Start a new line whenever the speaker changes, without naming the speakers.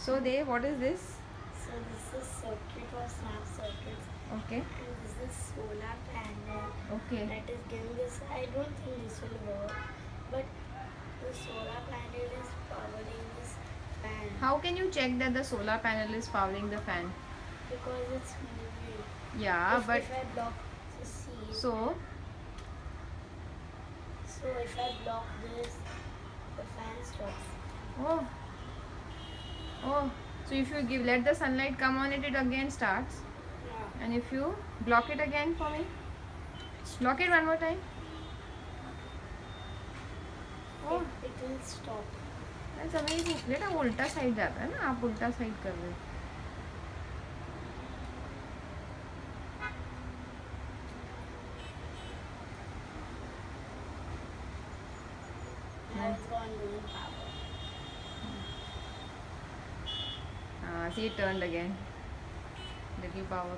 So what is this?
So this is circuit or snap circuits.
Okay.
And this is solar panel.
Okay.
That is giving this. I don't think this will work, but the solar panel is powering this fan.
How can you check that the solar panel is powering the fan?
Because it's moving.
Yeah, but
if I block the seat.
so
So if I block this, the fan stops.
oh oh so if you let the sunlight come on it, it again starts.
Yeah.
And if you block it again for me, block it one more time. Oh,
It will stop.
that's amazing. बेटा उल्टा side जाता है ना, आप उल्टा side कर रहे हो.
Now it's gone losing power.
See, it turned again. Little power.